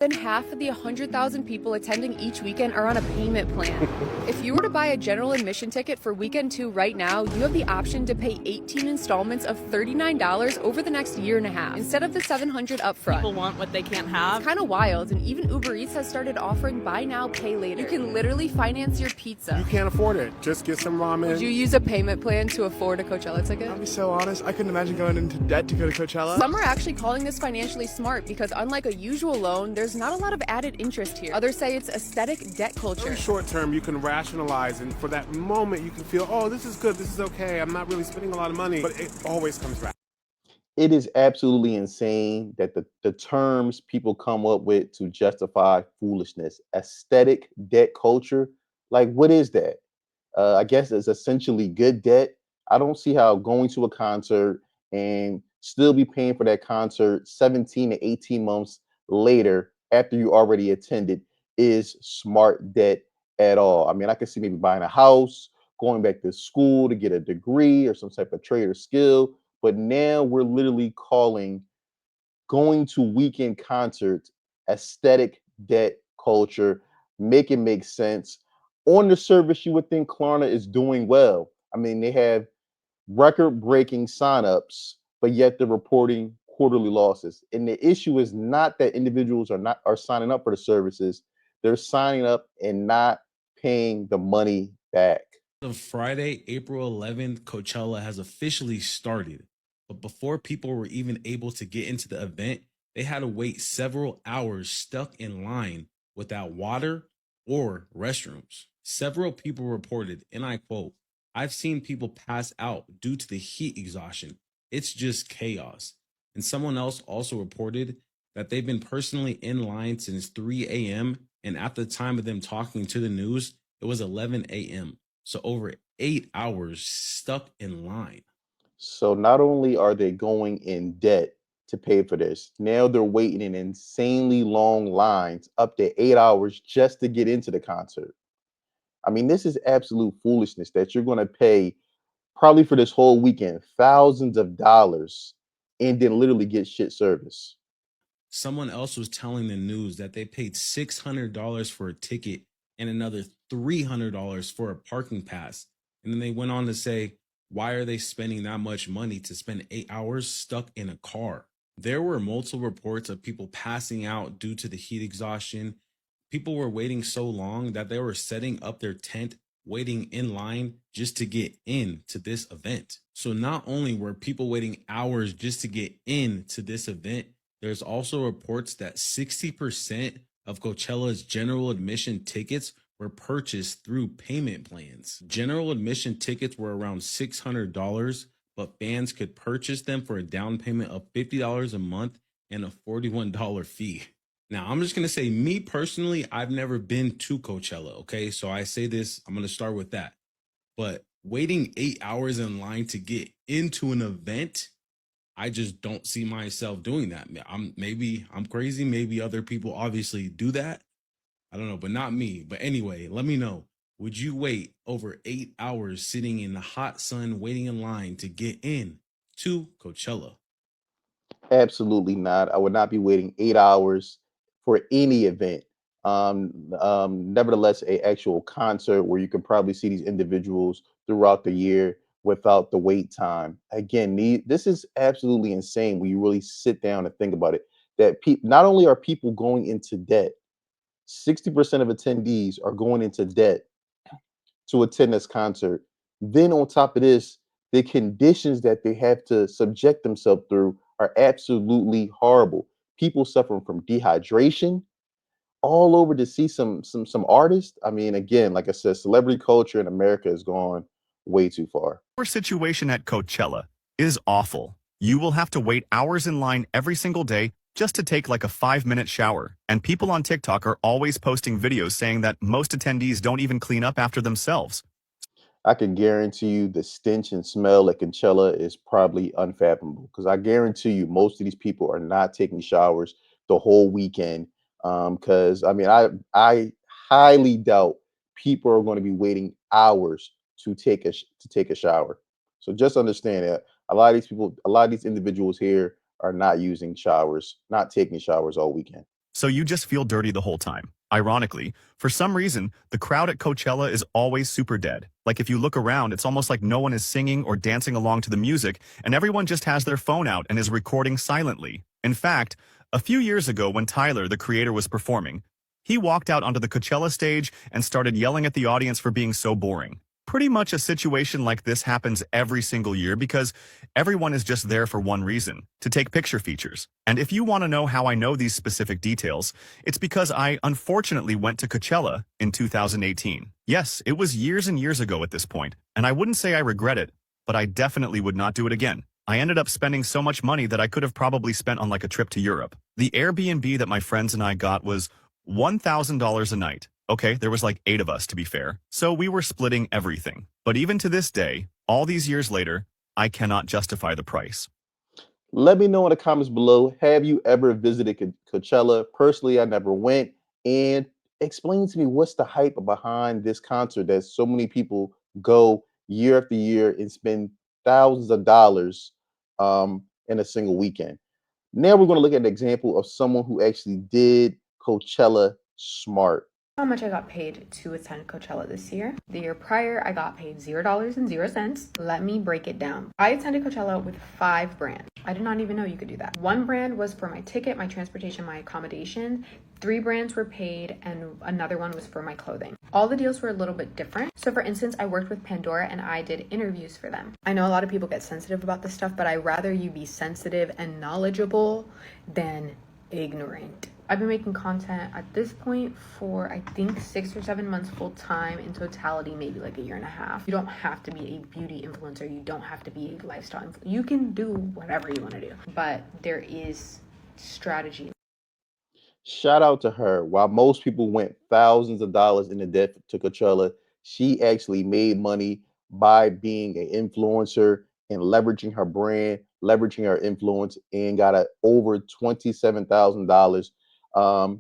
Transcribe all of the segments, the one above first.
Than half of the 100,000 people attending each weekend are on a payment plan. If you were to buy a general admission ticket for weekend 2 right now, you have the option to pay 18 installments of $39 over the next year and a half, instead of the $700 upfront. People want what they can't have. It's kind of wild, and even Uber Eats has started offering buy now, pay later. You can literally finance your pizza. You can't afford it. Just get some ramen. Would you use a payment plan to afford a Coachella ticket? I'll be so honest, I couldn't imagine going into debt to go to Coachella. Some are actually calling this financially smart because unlike a usual loan, there's not a lot of added interest here. Others say it's aesthetic debt culture. Very short term, you can rationalize, and for that moment, you can feel, oh, this is good, this is okay, I'm not really spending a lot of money, but it always comes back. It is absolutely insane that the terms people come up with to justify foolishness, aesthetic debt culture. Like, what is that? I guess it's essentially good debt. I don't see how going to a concert and still be paying for that concert 17 to 18 months later after you already attended is smart debt at all. I mean, I can see maybe buying a house, going back to school to get a degree or some type of trade or skill. But now we're literally calling going to weekend concerts aesthetic debt culture. Make it make sense. On the service, you would think Klarna is doing well. I mean, they have record-breaking signups, but yet they're reporting quarterly losses. And the issue is not that individuals are signing up for the services; they're signing up and not paying the money back. On Friday, April 11th, Coachella has officially started. But before people were even able to get into the event, they had to wait several hours stuck in line without water or restrooms. Several people reported, and I quote, "I've seen people pass out due to the heat exhaustion. It's just chaos." And someone else also reported that they've been personally in line since 3 a.m. And at the time of them talking to the news, it was 11 a.m. So over 8 hours stuck in line. So not only are they going in debt to pay for this, now they're waiting in insanely long lines up to 8 hours just to get into the concert. I mean, this is absolute foolishness that you're going to pay probably for this whole weekend thousands of dollars and then literally get shit service. Someone else was telling the news that they paid $600 for a ticket and another $300 for a parking pass. And then they went on to say, why are they spending that much money to spend 8 hours stuck in a car? There were multiple reports of people passing out due to the heat exhaustion. People were waiting so long that they were setting up their tent, waiting in line just to get into this event. So not only were people waiting hours just to get into this event, there's also reports that 60% of Coachella's general admission tickets were purchased through payment plans. General admission tickets were around $600, but fans could purchase them for a down payment of $50 a month and a $41 fee. Now, I'm just going to say, me personally, I've never been to Coachella, okay? So I say this, I'm going to start with that. But waiting 8 hours in line to get into an event, I just don't see myself doing that. Maybe I'm crazy. Maybe other people obviously do that. I don't know, but not me. But anyway, let me know. Would you wait over 8 hours sitting in the hot sun waiting in line to get in to Coachella? Absolutely not. I would not be waiting 8 hours for any event. Nevertheless, a actual concert where you can probably see these individuals throughout the year without the wait time. Again, this is absolutely insane when you really sit down and think about it. That not only are people going into debt, 60% of attendees are going into debt to attend this concert. Then on top of this, the conditions that they have to subject themselves through are absolutely horrible. People suffering from dehydration all over to see some artists. I mean, again, like I said, celebrity culture in America has gone way too far. Our situation at Coachella is awful. You will have to wait hours in line every single day just to take like a 5-minute shower. And people on TikTok are always posting videos saying that most attendees don't even clean up after themselves. I can guarantee you the stench and smell at Coachella is probably unfathomable because I guarantee you most of these people are not taking showers the whole weekend. Because I mean, I highly doubt people are going to be waiting hours to take a shower. So just understand that a lot of these people, a lot of these individuals here are not using showers, not taking showers all weekend. So you just feel dirty the whole time. Ironically, for some reason, the crowd at Coachella is always super dead. Like if you look around, it's almost like no one is singing or dancing along to the music, and everyone just has their phone out and is recording silently. In fact, a few years ago when Tyler, the creator, was performing, he walked out onto the Coachella stage and started yelling at the audience for being so boring. Pretty much a situation like this happens every single year because everyone is just there for one reason, to take picture features. And if you want to know how I know these specific details, it's because I unfortunately went to Coachella in 2018. Yes, it was years and years ago at this point, and I wouldn't say I regret it, but I definitely would not do it again. I ended up spending so much money that I could have probably spent on like a trip to Europe. The Airbnb that my friends and I got was $1,000 a night. Okay, there was like 8 of us to be fair, so we were splitting everything. But even to this day, all these years later, I cannot justify the price. Let me know in the comments below. Have you ever visited Coachella? Personally, I never went. And explain to me what's the hype behind this concert that so many people go year after year and spend thousands of dollars in a single weekend. Now we're going to look at an example of someone who actually did Coachella smart. How much I got paid to attend Coachella this year. The year prior, I got paid $0.00. Let me break it down. I attended Coachella with 5 brands. I did not even know you could do that. 1 brand was for my ticket, my transportation, my accommodation. 3 brands were paid, and another one was for my clothing. All the deals were a little bit different. So for instance, I worked with Pandora and I did interviews for them. I know a lot of people get sensitive about this stuff, but I'd rather you be sensitive and knowledgeable than ignorant. I've been making content at this point for I think 6 or 7 months full time, in totality maybe like a year and a half. You don't have to be a beauty influencer, you don't have to be a lifestyle influencer. You can do whatever you want to do, but there is strategy. Shout out to her. While most people went thousands of dollars into debt to Coachella, she actually made money by being an influencer and leveraging her brand, leveraging her influence, and got over $27,000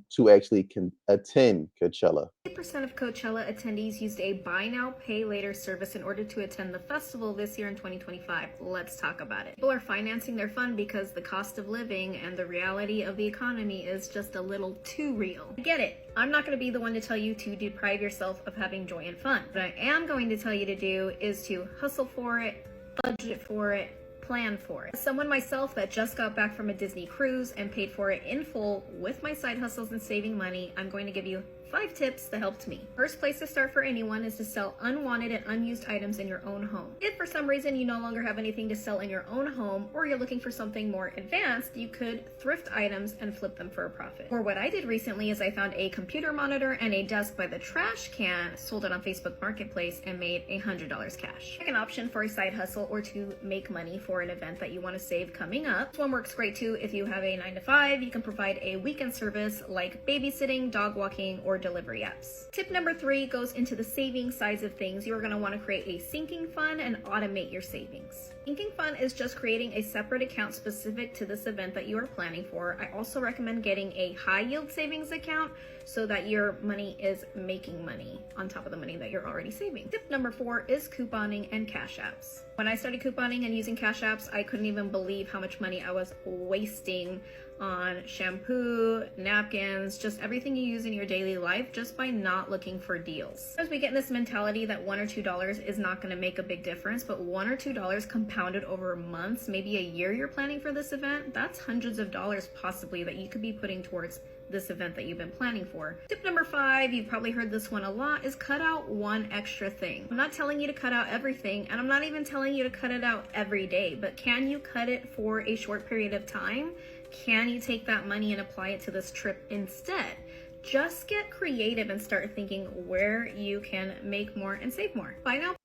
to actually attend Coachella. 80% of Coachella attendees used a buy now, pay later service in order to attend the festival this year in 2025. Let's talk about it. People are financing their fun because the cost of living and the reality of the economy is just a little too real. I get it. I'm not going to be the one to tell you to deprive yourself of having joy and fun. What I am going to tell you to do is to hustle for it, budget for it, plan for it. As someone myself that just got back from a Disney cruise and paid for it in full with my side hustles and saving money, I'm going to give you 5 tips that helped me. First place to start for anyone is to sell unwanted and unused items in your own home. If for some reason you no longer have anything to sell in your own home, or you're looking for something more advanced, you could thrift items and flip them for a profit. Or what I did recently is I found a computer monitor and a desk by the trash can, sold it on Facebook Marketplace, and made $100 cash. Second option for a side hustle or to make money for an event that you want to save coming up. This one works great too if you have a 9 to 5. You can provide a weekend service like babysitting, dog walking, or delivery apps. Tip number 3 goes into the saving sides of things. You're going to want to create a sinking fund and automate your savings. Sinking fund is just creating a separate account specific to this event that you are planning for. I also recommend getting a high yield savings account so that your money is making money on top of the money that you're already saving. Tip number 4 is couponing and cash apps. When I started couponing and using cash apps, I couldn't even believe how much money I was wasting on shampoo, napkins, just everything you use in your daily life just by not looking for deals. As we get in this mentality that $1 or $2 is not going to make a big difference, but $1 or $2 compounded over months, maybe a year you're planning for this event, that's hundreds of dollars possibly that you could be putting towards this event that you've been planning for. Tip number 5, you've probably heard this one a lot, is cut out one extra thing. I'm not telling you to cut out everything, and I'm not even telling you to cut it out every day, but can you cut it for a short period of time? Can you take that money and apply it to this trip instead? Just get creative and start thinking where you can make more and save more. Bye now.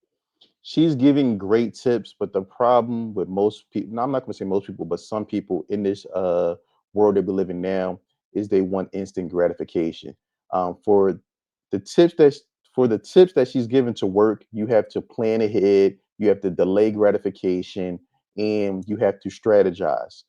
She's giving great tips, but the problem with most people, I'm not going to say most people, but some people in this world that we live in now, is they want instant gratification. For the tips that she's given to work, you have to plan ahead, you have to delay gratification, and you have to strategize.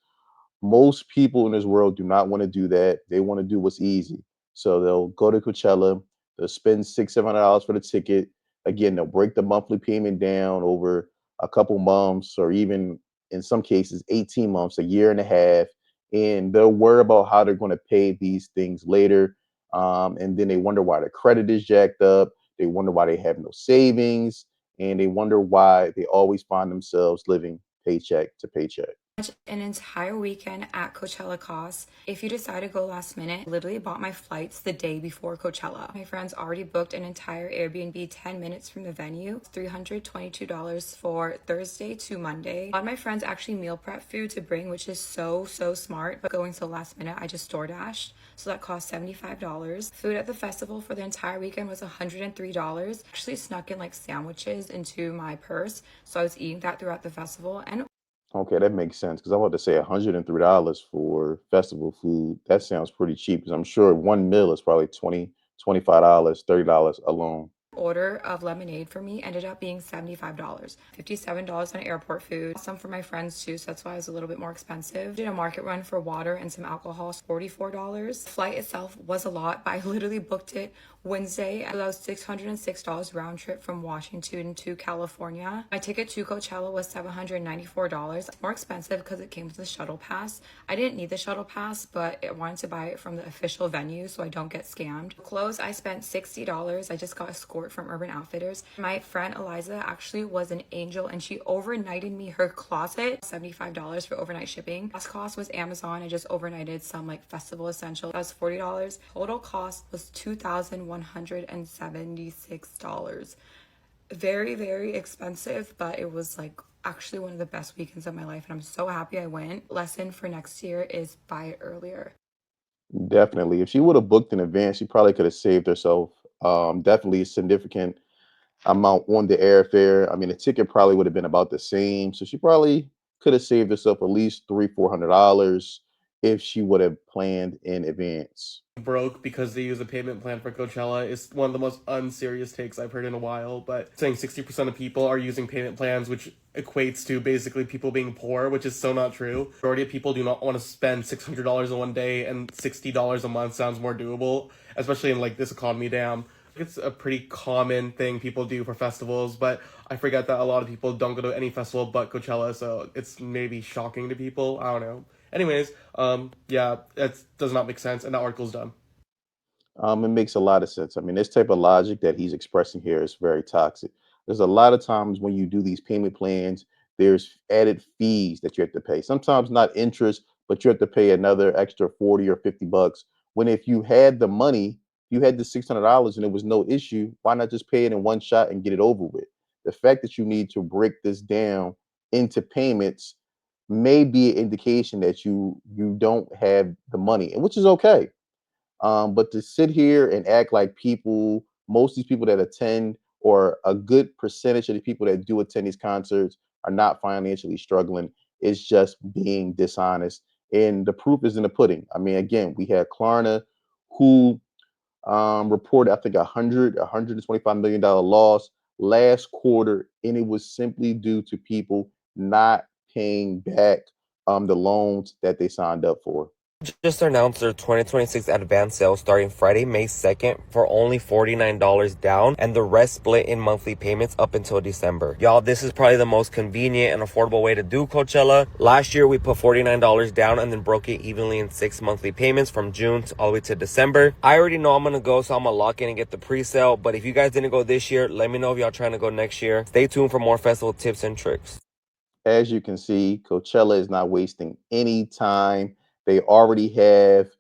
Most people in this world do not want to do that. They want to do what's easy. So they'll go to Coachella, they'll spend $600-700 for the ticket. Again, they'll break the monthly payment down over a couple months, or even in some cases 18 months, a year and a half, and they'll worry about how they're going to pay these things later. And then they wonder why their credit is jacked up. They wonder why they have no savings, and they wonder why they always find themselves living paycheck to paycheck. An entire weekend at Coachella Costs. If you decide to go last minute, literally bought my flights the day before Coachella. My friends already booked an entire Airbnb 10 minutes from the venue, $322 for Thursday to Monday. A lot of my friends actually meal prep food to bring, which is so smart, but going so last minute, I just DoorDashed. So that cost $75. Food at the festival for the entire weekend was $103. Actually snuck in like sandwiches into my purse, so I was eating that throughout the festival. And Okay, that makes sense because I want to say $103 for festival food. That sounds pretty cheap because I'm sure one meal is probably $25, $30 alone. order of lemonade for me ended up being $75. $57 on airport food. Some for my friends too, so that's why it was a little bit more expensive. Did a market run for water and some alcohol, $44. The flight itself was a lot, but I literally booked it Wednesday, and that was $606 round trip from Washington to California. My ticket to Coachella was $794. More expensive because it came with the shuttle pass. I didn't need the shuttle pass, but I wanted to buy it from the official venue so I don't get scammed. Clothes, I spent $60. I just got a skirt from Urban Outfitters. My friend Eliza actually was an angel, and she overnighted me her closet. $75 for overnight shipping. Last cost was Amazon. I just overnighted some like festival essentials. That was $40. Total cost was $2,176. Very expensive, but it was like actually one of the best weekends of my life, and I'm so happy I went. Lesson for next year is buy it earlier. Definitely. If she would have booked in advance, she probably could have saved herself definitely a significant amount on the airfare. I mean, the ticket probably would have been about the same. So she probably could have saved herself at least $300-400 if she would have planned in advance. Broke because they use a payment plan for Coachella is one of the most unserious takes I've heard in a while. But saying 60% of people are using payment plans, which equates to basically people being poor, which is so not true. Majority of people do not want to spend $600 in one day, and $60 a month sounds more doable, especially in like this economy. Damn. It's a pretty common thing people do for festivals, but I forget that a lot of people don't go to any festival but Coachella, so it's maybe shocking to people. I don't know. Anyways, yeah, that does not make sense, and that article's done. It makes a lot of sense. I mean, this type of logic that he's expressing here is very toxic. There's a lot of times when you do these payment plans, there's added fees that you have to pay. Sometimes not interest, but you have to pay another extra 40 or $50. When if you had the money, you had the $600 and it was no issue, why not just pay it in one shot and get it over with? The fact that you need to break this down into payments may be an indication that you don't have the money, and which is okay. But to sit here and act like most of these people that attend, or a good percentage of the people that do attend these concerts, are not financially struggling is just being dishonest. And the proof is in the pudding. I mean, again, we had Klarna, who reported, I think, $125 million loss last quarter, and it was simply due to people not paying back the loans that they signed up for. Just announced their 2026 advance sale starting Friday, May 2nd for only $49 down, and the rest split in monthly payments up until December. Y'all, this is probably the most convenient and affordable way to do Coachella. Last year, we put $49 down and then broke it evenly in 6 monthly payments from June all the way to December. I already know I'm going to go, so I'm going to lock in and get the pre-sale. But if you guys didn't go this year, let me know if y'all trying to go next year. Stay tuned for more festival tips and tricks. As you can see, Coachella is not wasting any time. They already have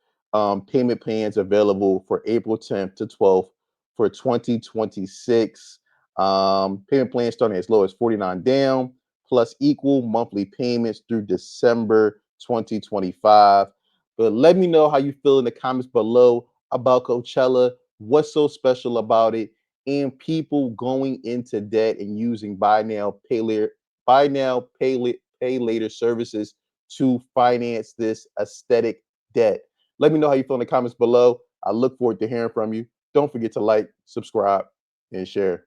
payment plans available for April 10th to 12th for 2026. Payment plans starting as low as 49 down, plus equal monthly payments through December 2025. But let me know how you feel in the comments below about Coachella. What's so special about it? And people going into debt and using buy now, pay later services to finance this aesthetic debt. Let me know how you feel in the comments below. I look forward to hearing from you. Don't forget to like, subscribe, and share.